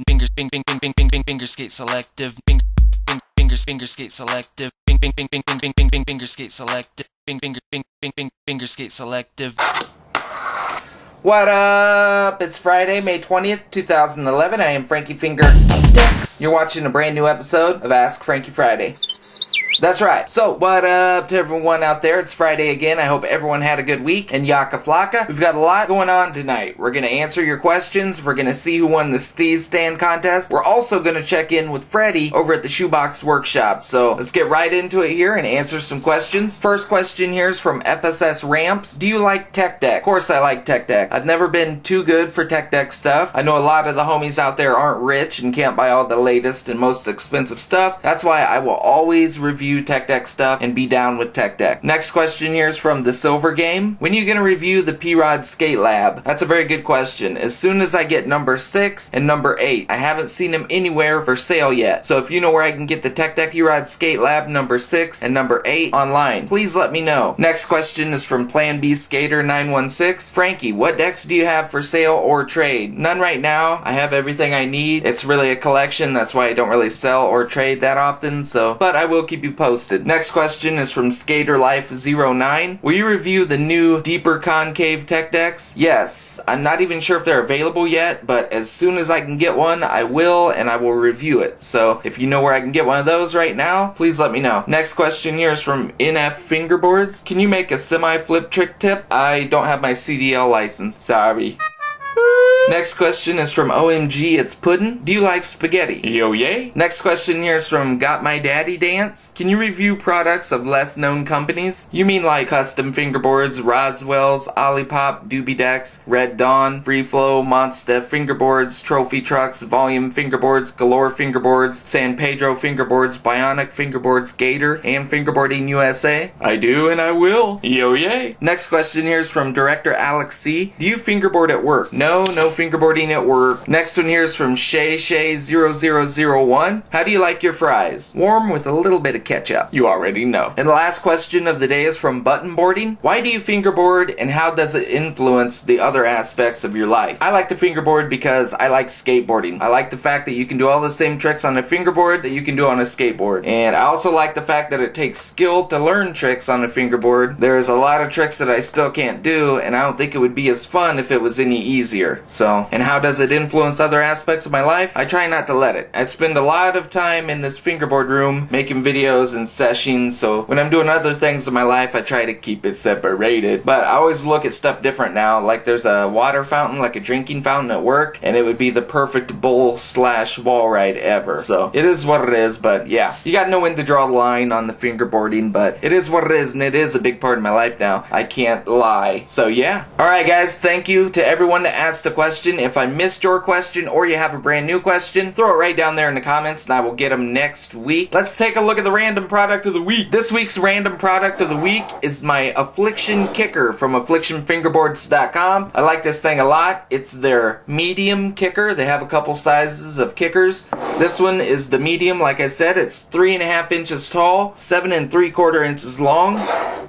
FingerSkateSelective. FingerSkateSelective. FingerSkateSelective. FingerSkateSelective. What up? It's Friday, May 20th, 2011. I am Frankie FingerSkateSelective. You're watching a brand new episode of Ask Frankie Friday. That's right. So, what up to everyone out there? It's Friday again. I hope everyone had a good week. And Yaka Flocka, we've got a lot going on tonight. We're going to answer your questions. We're going to see who won the Steez Stand contest. We're also going to check in with Freddy over at the SHOEBOX workshop. So, let's get right into it here and answer some questions. First question here is from FSS Ramps. Do you like Tech Deck? Of course I like Tech Deck. I've never been too good for Tech Deck stuff. I know a lot of the homies out there aren't rich and can't buy all the latest and most expensive stuff. That's why I will always review Tech Deck stuff and be down with Tech Deck. Next question here is from the Silver Game. When are you going to review the P-Rod Skate Lab? That's a very good question. As soon as I get number 6 and number 8. I haven't seen them anywhere for sale yet. So if you know where I can get the Tech Deck P-Rod Skate Lab number 6 and number 8 online, please let me know. Next question is from Plan B Skater 916. Frankie, what decks do you have for sale or trade? None right now. I have everything I need. It's really a collection. That's why I don't really sell or trade that often. But I will keep you posted. Next question is from SkaterLife09. Will you review the new deeper concave tech decks? Yes. I'm not even sure if they're available yet, but as soon as I can get one, I will, and I will review it. So if you know where I can get one of those right now, please let me know. Next question here is from NF Fingerboards. Can you make a semi-flip trick tip? I don't have my CDL license. Sorry. Next question is from OMG It's Puddin'. Do you like spaghetti? Yo yay. Next question here is from Got My Daddy Dance. Can you review products of less known companies? You mean like Custom Fingerboards, Roswell's, Olipop, Doobie Decks, Red Dawn, Free Flow, Monstef Fingerboards, Trophy Trucks, Volume Fingerboards, Galore Fingerboards, San Pedro Fingerboards, Bionic Fingerboards, Gator, and Fingerboarding USA? I do and I will. Yo yay. Next question here is from Director Alex C. Do you fingerboard at work? No fingerboarding at work. Next one here is from Shay0001. How do you like your fries? Warm with a little bit of ketchup. You already know. And the last question of the day is from Button Boarding. Why do you fingerboard and how does it influence the other aspects of your life? I like to fingerboard because I like skateboarding. I like the fact that you can do all the same tricks on a fingerboard that you can do on a skateboard. And I also like the fact that it takes skill to learn tricks on a fingerboard. There's a lot of tricks that I still can't do, and I don't think it would be as fun if it was any easier. So, and how does it influence other aspects of my life? I try not to let it. I spend a lot of time in this fingerboard room making videos and sessions, so when I'm doing other things in my life, I try to keep it separated. But I always look at stuff different now. Like there's a water fountain, like a drinking fountain at work, and it would be the perfect bowl/wall ride ever. So, it is what it is, but yeah. You gotta know when to draw the line on the fingerboarding, but it is what it is, and it is a big part of my life now. I can't lie. So yeah. Alright guys, thank you to everyone that asked the question. If I missed your question or you have a brand new question, throw it right down there in the comments and I will get them next week. Let's take a look at the random product of the week. This week's random product of the week is my Affliction Kicker from AfflictionFingerboards.com. I like this thing a lot. It's their medium kicker. They have a couple sizes of kickers. This one is the medium. Like I said, it's 3.5 inches tall, 7 3/4 inches long,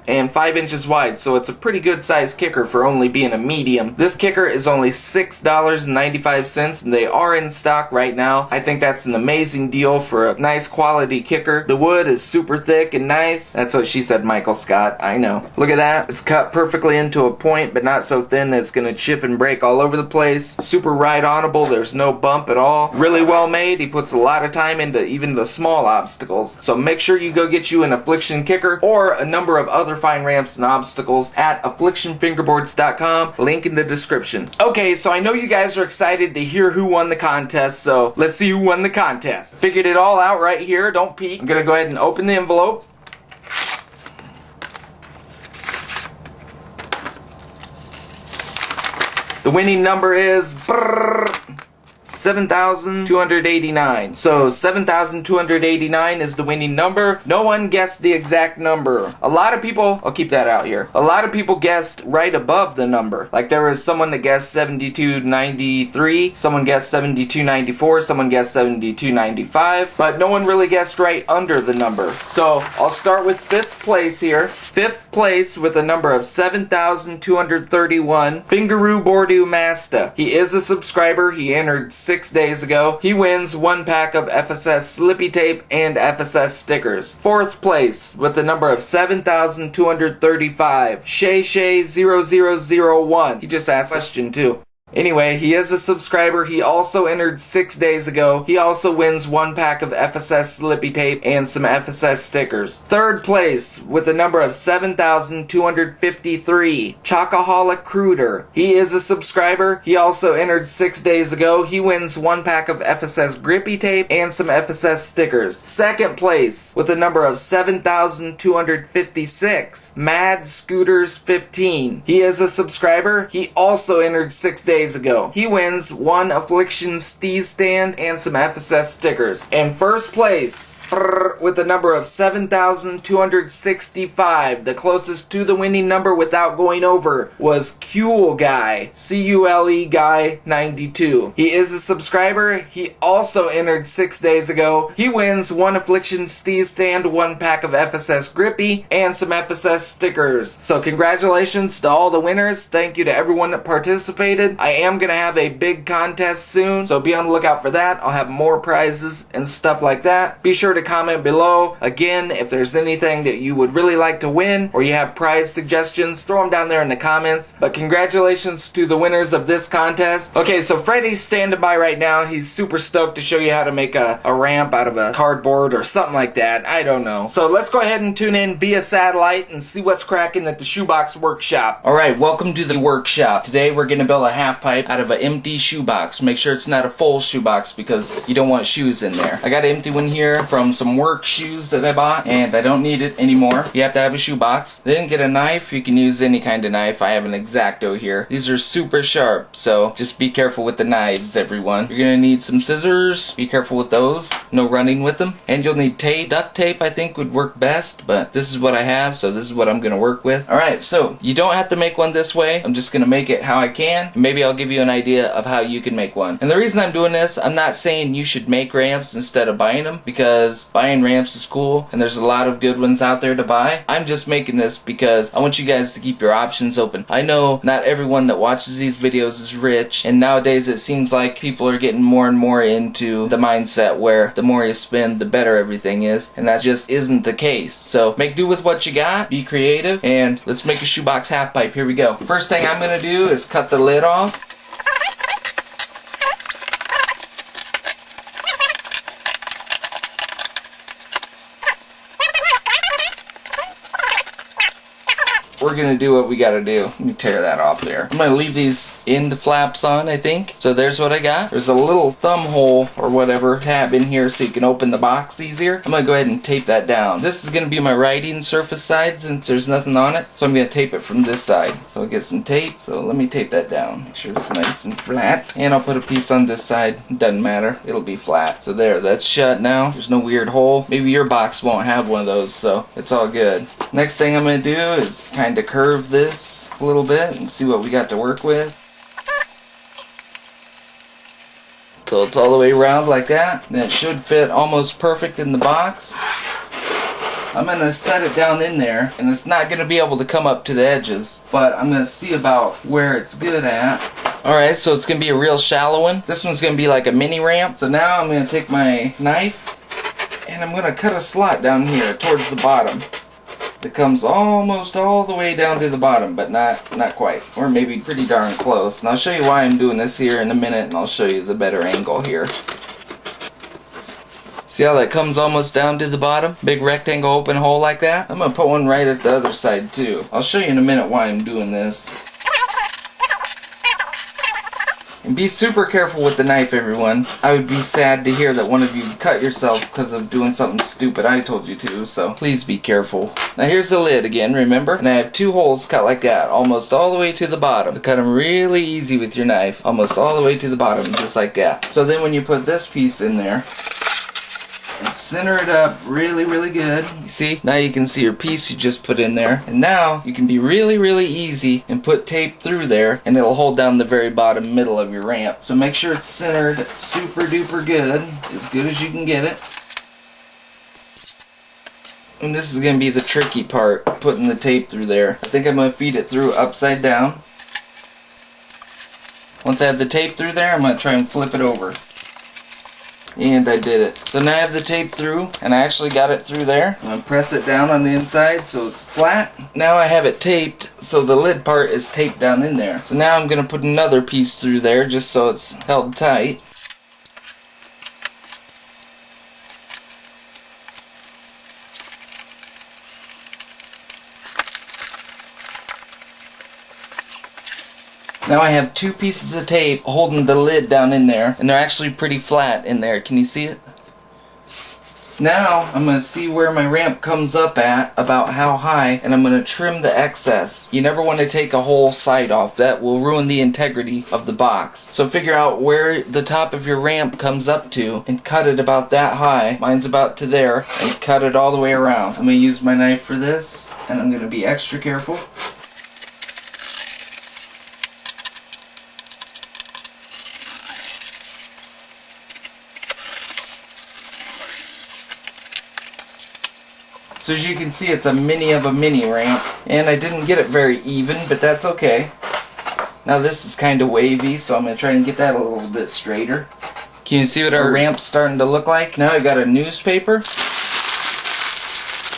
and 5 inches wide. So it's a pretty good size kicker for only being a medium. This kicker is only $6.95 and they are in stock right now. I think that's an amazing deal for a nice quality kicker. The wood is super thick and nice. That's what she said, Michael Scott. I know. Look at that. It's cut perfectly into a point, but not so thin that it's gonna chip and break all over the place. Super ride-onable. There's no bump at all. Really well made. He puts a lot of time into even the small obstacles. So make sure you go get you an Affliction Kicker or a number of other fine ramps and obstacles at AfflictionFingerboards.com. Link in the description. Okay, so I know you guys are excited to hear who won the contest, so let's see who won the contest. Figured it all out right here. Don't peek. I'm gonna go ahead and open the envelope. The winning number is 7,289. So 7,289 is the winning number. No one guessed the exact number. A lot of people, I'll keep that out here. A lot of people guessed right above the number. Like there was someone that guessed 7293, someone guessed 7294, someone guessed 7295, but no one really guessed right under the number. So I'll start with 5th place here. 5th place with a number of 7,231, Fingaroo Bordu Masta. He is a subscriber. He entered 6 6 days ago, he wins 1 pack of FSS Slippy Tape and FSS stickers. 4th place with the number of 7,235, Shay0001. He just asked a question too. Anyway, he is a subscriber. He also entered 6 days ago. He also wins 1 pack of FSS Slippy Tape and some FSS stickers. 3rd place with a number of 7,253, Chocoholic Cruder. He is a subscriber. He also entered 6 days ago. He wins 1 pack of FSS Grippy Tape and some FSS stickers. 2nd place with a number of 7,256, Mad Scooters 15. He is a subscriber. He also entered 6 days ago. He wins 1 Affliction Steez stand and some FSS stickers. And 1st place with the number of 7,265, the closest to the winning number without going over, was Cule Guy, C-U-L-E Guy 92. He is a subscriber. He also entered 6 days ago. He wins 1 Affliction Steez stand, 1 pack of FSS Grippy, and some FSS stickers. So congratulations to all the winners. Thank you to everyone that participated. I am going to have a big contest soon, so be on the lookout for that. I'll have more prizes and stuff like that. Be sure to comment below. Again, if there's anything that you would really like to win or you have prize suggestions, throw them down there in the comments. But congratulations to the winners of this contest. Okay, so Freddy's standing by right now. He's super stoked to show you how to make a ramp out of a cardboard or something like that. I don't know. So let's go ahead and tune in via satellite and see what's cracking at the SHOEBOX workshop. Alright, welcome to the workshop. Today we're going to build a half pipe out of an empty shoebox. Make sure it's not a full shoebox because you don't want shoes in there. I got an empty one here from some work shoes that I bought and I don't need it anymore. You have to have a shoebox. Then get a knife. You can use any kind of knife. I have an X-Acto here. These are super sharp, so just be careful with the knives, everyone. You're gonna need some scissors. Be careful with those. No running with them. And you'll need tape. Duct tape I think would work best, but this is what I have, so this is what I'm gonna work with. Alright, so you don't have to make one this way. I'm just gonna make it how I can. Maybe I'll give you an idea of how you can make one. And the reason I'm doing this, I'm not saying you should make ramps instead of buying them, because buying ramps is cool and there's a lot of good ones out there to buy. I'm just making this because I want you guys to keep your options open. I know not everyone that watches these videos is rich, and nowadays it seems like people are getting more and more into the mindset where the more you spend, the better everything is, and that just isn't the case. So make do with what you got, be creative, and let's make a shoebox half pipe. Here we go. First thing I'm gonna do is cut the lid off. We're gonna do what we gotta do. Let me tear that off there. I'm gonna leave these end flaps on, I think. So there's what I got. There's a little thumb hole or whatever tab in here so you can open the box easier. I'm gonna go ahead and tape that down. This is gonna be my writing surface side since there's nothing on it. So I'm gonna tape it from this side. So I'll get some tape. So let me tape that down. Make sure it's nice and flat. And I'll put a piece on this side. Doesn't matter. It'll be flat. So there, that's shut now. There's no weird hole. Maybe your box won't have one of those, so it's all good. Next thing I'm gonna do is kind of curve this a little bit and see what we got to work with. So it's all the way around like that. Then it should fit almost perfect in the box. I'm going to set it down in there, and it's not going to be able to come up to the edges, but I'm going to see about where it's good at. Alright, so it's going to be a real shallow one. This one's going to be like a mini ramp. So now I'm going to take my knife and I'm going to cut a slot down here towards the bottom. It comes almost all the way down to the bottom, but not quite, or maybe pretty darn close. And I'll show you why I'm doing this here in a minute, and I'll show you the better angle here. See how that comes almost down to the bottom? Big rectangle open hole like that? I'm going to put one right at the other side too. I'll show you in a minute why I'm doing this. And be super careful with the knife, everyone. I would be sad to hear that one of you cut yourself because of doing something stupid I told you to, so please be careful. Now here's the lid again, remember? And I have 2 holes cut like that, almost all the way to the bottom. So cut them really easy with your knife, almost all the way to the bottom, just like that. So then when you put this piece in there, and center it up really, really good. You see? Now you can see your piece you just put in there. And now you can be really, really easy and put tape through there, and it'll hold down the very bottom middle of your ramp. So make sure it's centered super duper good as you can get it. And this is going to be the tricky part, putting the tape through there. I think I'm going to feed it through upside down. Once I have the tape through there, I'm going to try and flip it over. And I did it. So now I have the tape through, and I actually got it through there. I'm going to press it down on the inside so it's flat. Now I have it taped, so the lid part is taped down in there. So now I'm going to put another piece through there just so it's held tight. Now I have two pieces of tape holding the lid down in there, and they're actually pretty flat in there. Can you see it? Now I'm going to see where my ramp comes up at, about how high, and I'm going to trim the excess. You never want to take a whole side off. That will ruin the integrity of the box. So figure out where the top of your ramp comes up to and cut it about that high. Mine's about to there, and cut it all the way around. I'm going to use my knife for this, and I'm going to be extra careful. So as you can see, it's a mini of a mini ramp, and I didn't get it very even, but that's okay. Now this is kind of wavy, so I'm going to try and get that a little bit straighter. Can you see what our ramp's starting to look like? Now I got a newspaper, and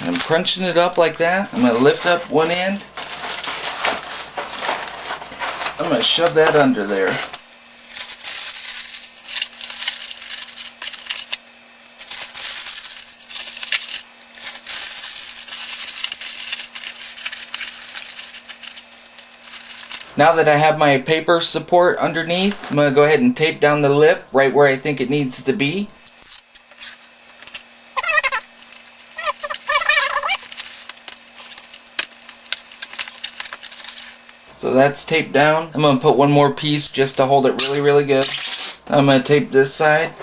I'm crunching it up like that. I'm going to lift up one end. I'm going to shove that under there. Now that I have my paper support underneath, I'm going to go ahead and tape down the lip right where I think it needs to be. So that's taped down. I'm going to put one more piece just to hold it really, really good. I'm going to tape this side.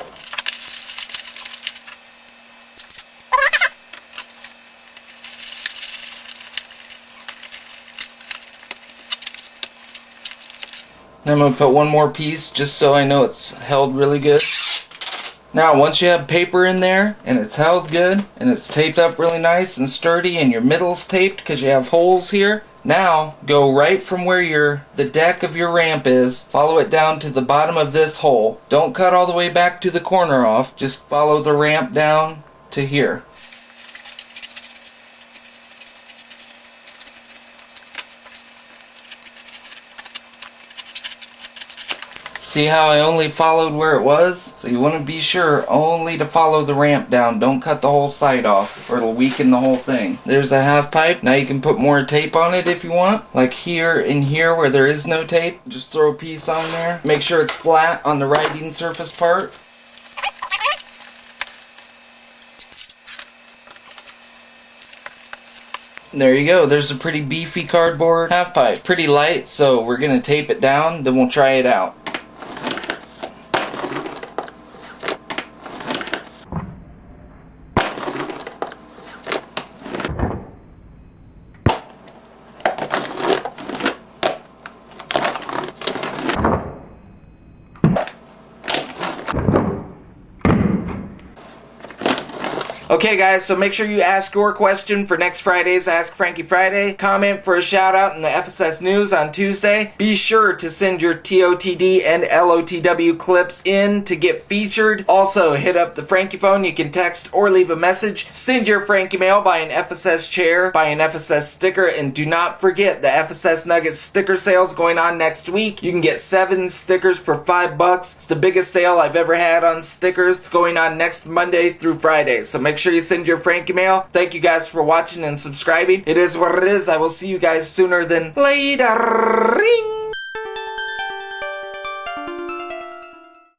I'm going to put one more piece just so I know it's held really good. Now once you have paper in there and it's held good and it's taped up really nice and sturdy and your middle's taped because you have holes here, now go right from where the deck of your ramp is, follow it down to the bottom of this hole. Don't cut all the way back to the corner off, just follow the ramp down to here. See how I only followed where it was? So you want to be sure only to follow the ramp down. Don't cut the whole side off or it'll weaken the whole thing. There's a half pipe. Now you can put more tape on it if you want. Like here and here where there is no tape. Just throw a piece on there. Make sure it's flat on the riding surface part. There you go. There's a pretty beefy cardboard half pipe. Pretty light, so we're going to tape it down, then we'll try it out. Okay guys, so make sure you ask your question for next Friday's Ask Frankie Friday. Comment for a shout out in the FSS News on Tuesday. Be sure to send your TOTD and LOTW clips in to get featured. Also, hit up the Frankie phone. You can text or leave a message. Send your Frankie mail, buy an FSS chair, buy an FSS sticker, and do not forget the FSS Nuggets sticker sales going on next week. You can get 7 stickers for $5. It's the biggest sale I've ever had on stickers. It's going on next Monday through Friday, so make sure you send your Frankie mail. Thank you guys for watching and subscribing. It is what it is. I will see you guys sooner than later. Ring!